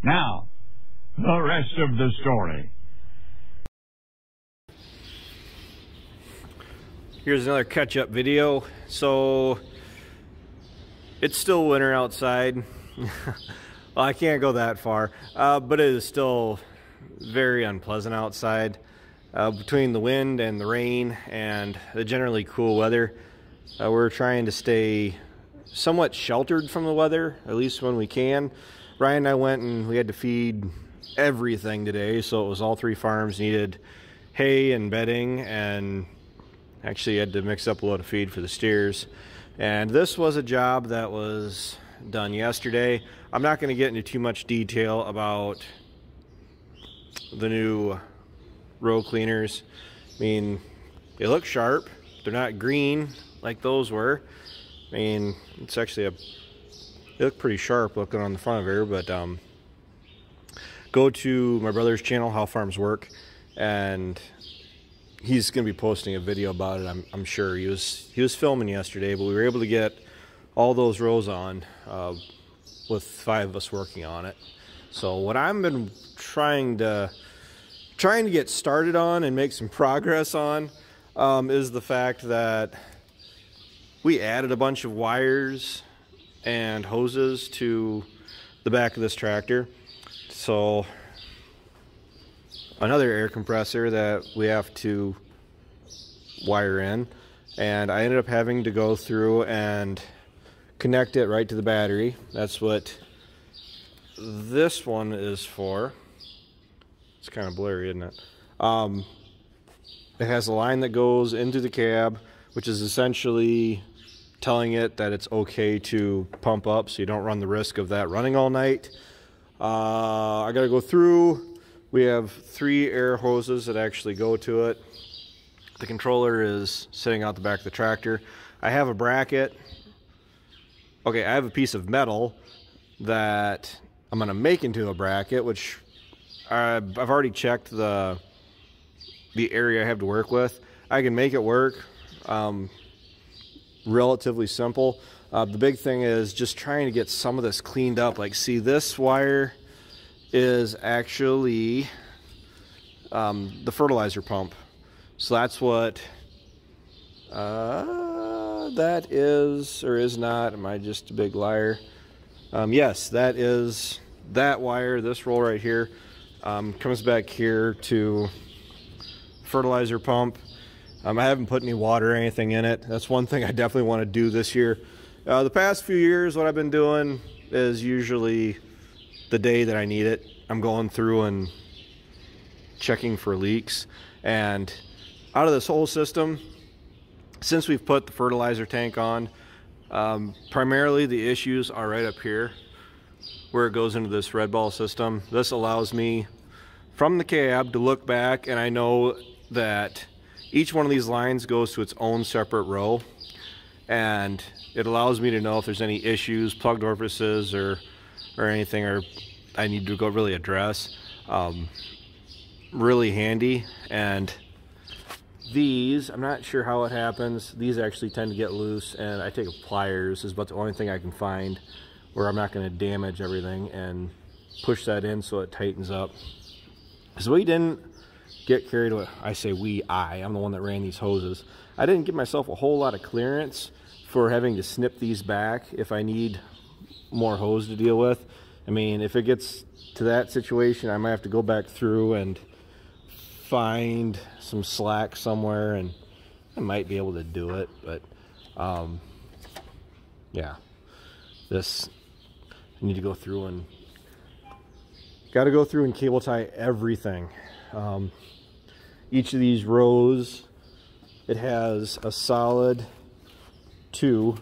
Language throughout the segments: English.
Now, the rest of the story. Here's another catch-up video. So, it's still winter outside. Well, I can't go that far, but it is still very unpleasant outside. Between the wind and the rain and the generally cool weather, we're trying to stay somewhat sheltered from the weather, at least when we can. Ryan and I went and we had to feed everything today, so it was all 3 farms needed hay and bedding, and actually had to mix up a load of feed for the steers. And this was a job that was done yesterday. I'm not going to get into too much detail about the new row cleaners. I mean, they look sharp. They're not green like those were. I mean, it's actually they look pretty sharp looking on the front of here, but go to my brother's channel, How Farms Work, and he's going to be posting a video about it. I'm sure he was filming yesterday, but we were able to get all those rows on with 5 of us working on it. So what I've been trying to get started on and make some progress on is the fact that we added a bunch of wires and hoses to the back of this tractor. So another air compressor that we have to wire in, and I ended up having to go through and connect it right to the battery. That's what this one is for. It's kind of blurry, isn't it? It has a line that goes into the cab, which is essentially telling it that it's okay to pump up, so you don't run the risk of that running all night. I gotta go through. We have 3 air hoses that actually go to it. The controller is sitting out the back of the tractor. I have a bracket. Okay, I have a piece of metal that I'm gonna make into a bracket, which I've already checked the area I have to work with. I can make it work. Relatively simple. The big thing is just trying to get some of this cleaned up. Like, see, this wire is actually the fertilizer pump. So that's what that is, or is not. Am I just a big liar? Yes, that is that wire. This roll right here comes back here to fertilizer pump. I haven't put any water or anything in it. That's one thing I definitely want to do this year. The past few years, what I've been doing is usually the day that I need it, I'm going through and checking for leaks. And out of this whole system, since we've put the fertilizer tank on, primarily the issues are right up here where it goes into this red ball system. This allows me from the cab to look back, and I know that each one of these lines goes to its own separate row, and it allows me to know if there's any issues, plugged orifices, or anything, or I need to go really address. Really handy. And these, I'm not sure how it happens, these actually tend to get loose, and I take pliers. Is about the only thing I can find where I'm not going to damage everything, and push that in so it tightens up. So we didn't get carried away. I say we, I'm the one that ran these hoses. I didn't give myself a whole lot of clearance for having to snip these back if I need more hose to deal with. I mean, if it gets to that situation, I might have to go back through and find some slack somewhere, and I might be able to do it, but yeah, this, I need to go through and cable tie everything. Each of these rows, it has a solid two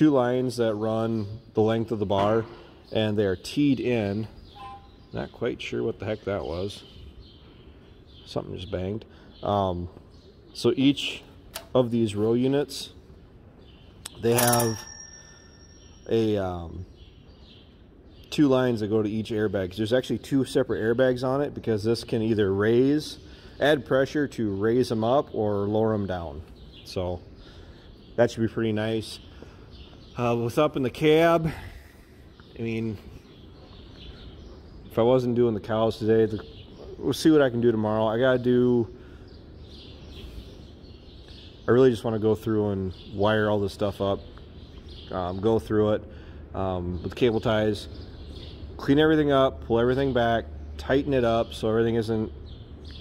lines that run the length of the bar, and they are teed in. Not quite sure what the heck that was. Something just banged. So each of these row units, they have a 2 lines that go to each airbag. There's actually 2 separate airbags on it, because this can either add pressure to raise them up or lower them down. So that should be pretty nice. With up in the cab, I mean, if I wasn't doing the cows today, we'll see what I can do tomorrow. I really just want to go through and wire all this stuff up, go through it with cable ties, clean everything up, pull everything back, tighten it up so everything isn't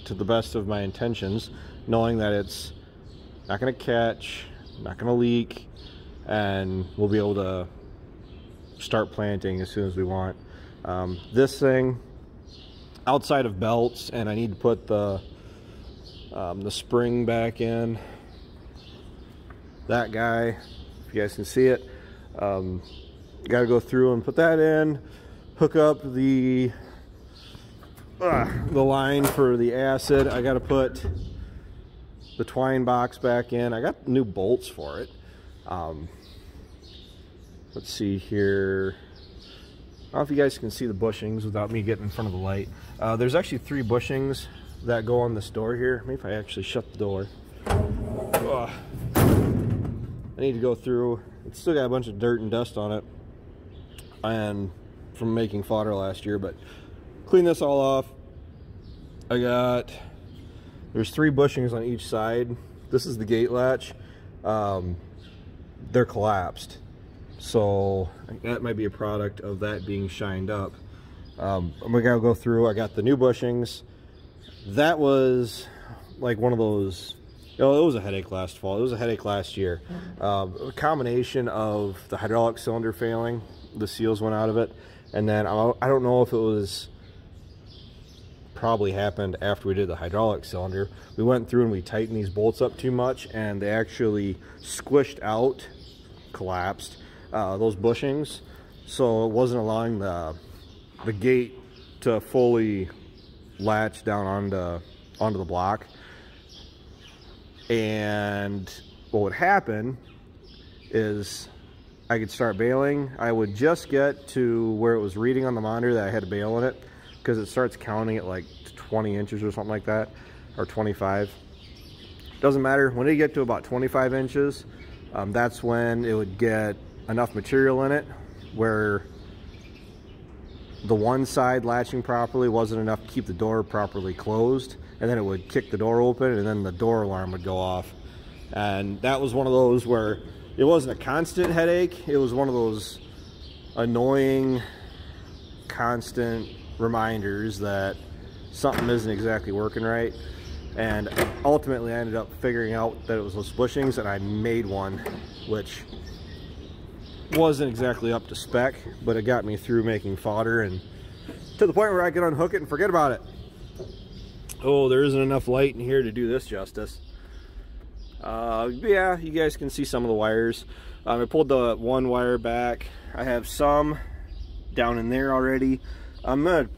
to the best of my intentions, knowing that it's not going to catch, not going to leak, and we'll be able to start planting as soon as we want. This thing, outside of belts, and I need to put the spring back in. That guy, if you guys can see it, got to go through and put that in, hook up the line for the acid. I got to put the twine box back in. I got new bolts for it. Let's see here. I don't know if you guys can see the bushings without me getting in front of the light. There's actually 3 bushings that go on this door here. Maybe if I actually shut the door. I need to go through. It's still got a bunch of dirt and dust on it, and from making fodder last year, but clean this all off. There's 3 bushings on each side. This is the gate latch. They're collapsed, so that might be a product of that being shined up. I'm gonna go through. I got the new bushings. That was like one of those, it was a headache last fall. It was a headache last year. A combination of the hydraulic cylinder failing, the seals went out of it, and then I don't know if it was probably happened after we did the hydraulic cylinder. We went through and we tightened these bolts up too much, and they actually squished out, collapsed those bushings, so it wasn't allowing the gate to fully latch down onto the block. And what would happen is I could start bailing. I would just get to where it was reading on the monitor that I had to bail in it, because it starts counting at like 20 inches or something like that, or 25. Doesn't matter. When it get to about 25 inches, that's when it would get enough material in it where the one side latching properly wasn't enough to keep the door properly closed, and then it would kick the door open, and then the door alarm would go off. And that was one of those where it wasn't a constant headache. It was one of those annoying, constant reminders that something isn't exactly working right. And ultimately I ended up figuring out that it was those bushings, and I made one which wasn't exactly up to spec, but it got me through making fodder and to the point where I could unhook it and forget about it. Oh, there isn't enough light in here to do this justice. Yeah, you guys can see some of the wires. I pulled the one wire back. I have some down in there already. I'm gonna,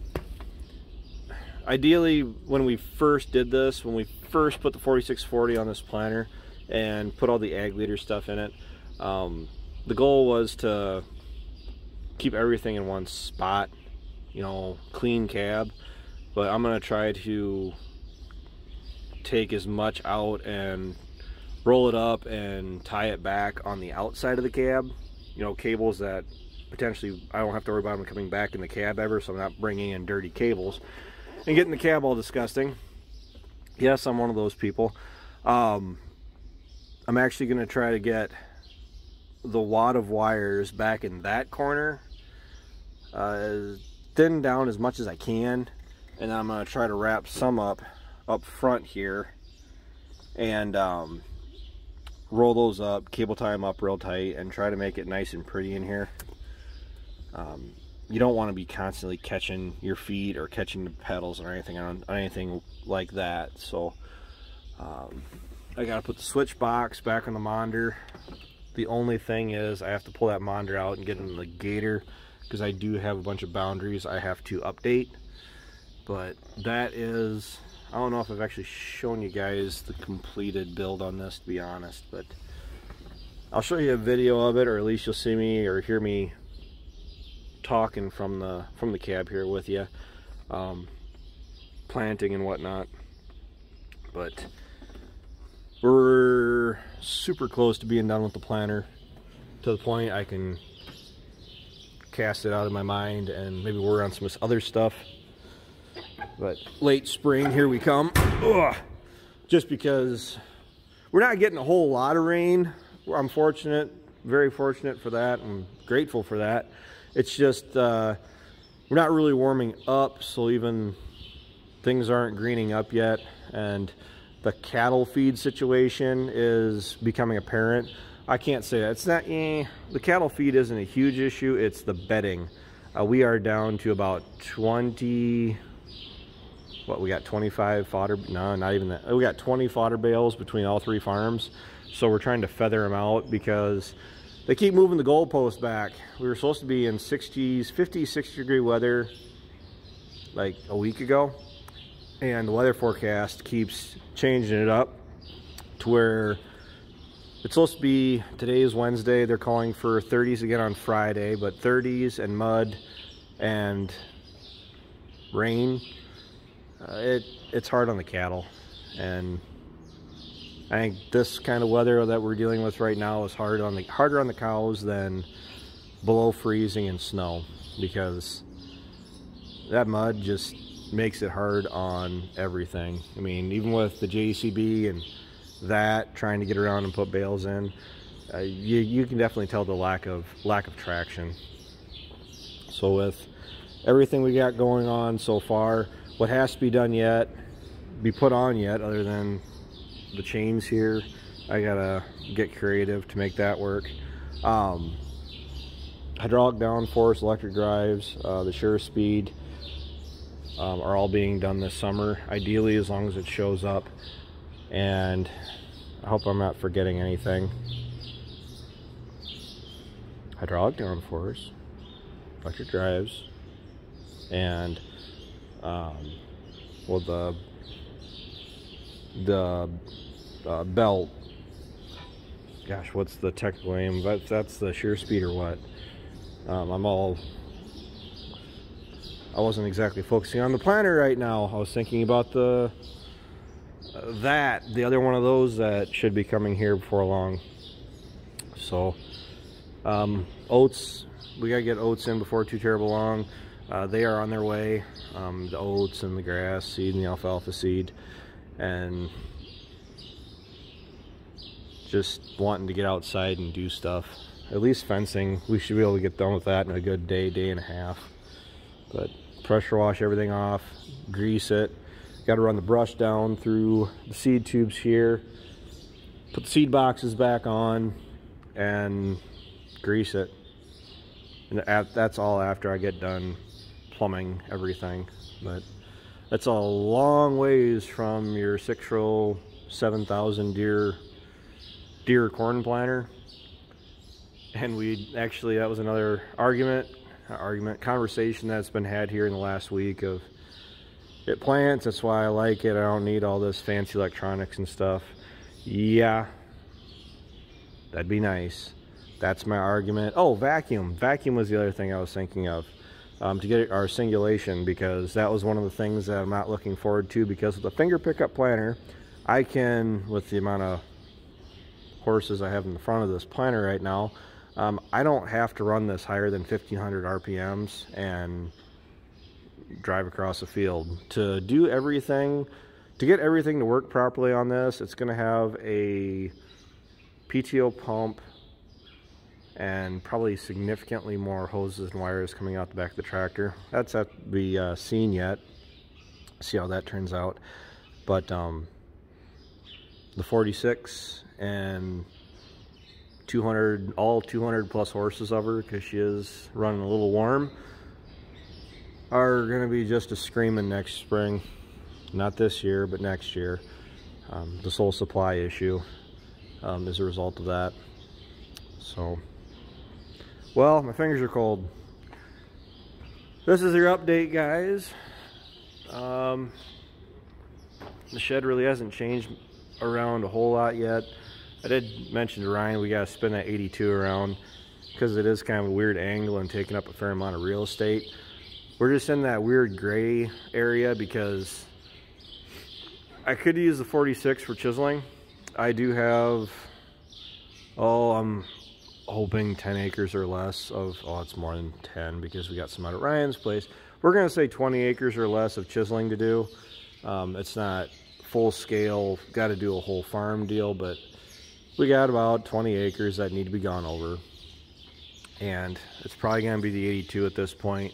ideally, when we first did this, when we first put the 4640 on this planter and put all the ag leader stuff in it, the goal was to keep everything in one spot, you know, clean cab. But I'm gonna try to take as much out and roll it up and tie it back on the outside of the cab, you know, cables that potentially I don't have to worry about them coming back in the cab ever, so I'm not bringing in dirty cables and getting the cab all disgusting. Yes, I'm one of those people. I'm actually going to try to get the wad of wires back in that corner thinned down as much as I can, and then I'm going to try to wrap some up front here and roll those up, cable tie them up real tight, and try to make it nice and pretty in here. You don't want to be constantly catching your feet or catching the pedals or anything like that. So I got to put the switch box back on the monitor. The only thing is I have to pull that monitor out and get in the gator, because I do have a bunch of boundaries I have to update. But that is, I don't know if I've actually shown you guys the completed build on this, to be honest, but I'll show you a video of it, or at least you'll see me or hear me talking from the cab here with you, planting and whatnot. But we're super close to being done with the planter, to the point I can cast it out of my mind and maybe work on some other stuff. But late spring, here we come. Ugh. Just because we're not getting a whole lot of rain. I'm fortunate, very fortunate for that. I'm grateful for that. It's just we're not really warming up, so even things aren't greening up yet, and the cattle feed situation is becoming apparent. I can't say that. It's not, the cattle feed isn't a huge issue, it's the bedding. We are down to about 20, what, we got 25 fodder, no, not even that. We got 20 fodder bales between all 3 farms. So we're trying to feather them out because they keep moving the goalpost back. We were supposed to be in 60s, 50, 60 degree weather like a week ago. And the weather forecast keeps changing it up to where it's supposed to be, today is Wednesday, they're calling for 30s again on Friday, but 30s and mud and rain, it's hard on the cattle. And I think this kind of weather that we're dealing with right now is harder on the cows than below freezing and snow, because that mud just makes it hard on everything. I mean, even with the JCB and that, trying to get around and put bales in, you can definitely tell the lack of traction. So with everything we got going on so far, what has to be done yet, be put on yet, other than the chains here, I gotta get creative to make that work. Hydraulic downforce, electric drives, the sure speed are all being done this summer, ideally, as long as it shows up. And I hope I'm not forgetting anything. Hydraulic downforce, electric drives, and well, the belt, gosh, what's the technical name? That's the shear speed or what? I wasn't exactly focusing on the planter right now. I was thinking about the other one of those that should be coming here before long. So oats, we gotta get oats in before too terrible long. They are on their way, the oats and the grass seed and the alfalfa seed, and just wanting to get outside and do stuff. At least fencing, we should be able to get done with that in a good day and a half. But pressure wash everything off, grease it. Got to run the brush down through the seed tubes here, put the seed boxes back on, and grease it. And that's all after I get done plumbing everything. But that's a long ways from your 6-row 7,000 deer corn planter. And that was another conversation that's been had here in the last week of, it plants, that's why I like it, I don't need all this fancy electronics and stuff. Yeah, that'd be nice. That's my argument. Oh, vacuum was the other thing I was thinking of, to get our singulation, because that was one of the things that I'm not looking forward to, because with a finger pickup planter, I can, with the amount of horses I have in the front of this planter right now, I don't have to run this higher than 1500 RPMs and drive across the field. To do everything, to get everything to work properly on this, it's going to have a PTO pump and probably significantly more hoses and wires coming out the back of the tractor. That's at to be seen yet. See how that turns out. But the 46 and 200, all 200 plus horses of her, because she is running a little warm, are going to be just a screaming next spring. Not this year, but next year. This whole supply issue is a result of that. So, well, my fingers are cold. This is your update, guys. The shed really hasn't changed around a whole lot yet. I did mention to Ryan we gotta spin that 82 around, because it is kind of a weird angle and taking up a fair amount of real estate. We're just in that weird gray area because I could use the 46 for chiseling. I do have, I'm hoping 10 acres or less of, oh, it's more than 10 because we got some out at Ryan's place. We're going to say 20 acres or less of chiseling to do. It's not full scale, got to do a whole farm deal, but we got about 20 acres that need to be gone over. And it's probably going to be the 82 at this point,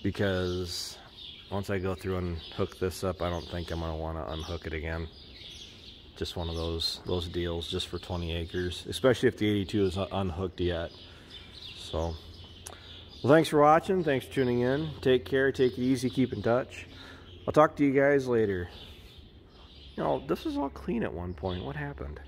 because once I go through and hook this up, I don't think I'm going to want to unhook it again. Just one of those deals just for 20 acres, especially if the 82 is unhooked yet. So, well, thanks for watching. Thanks for tuning in. Take care. Take it easy. Keep in touch. I'll talk to you guys later. You know, this was all clean at one point. What happened?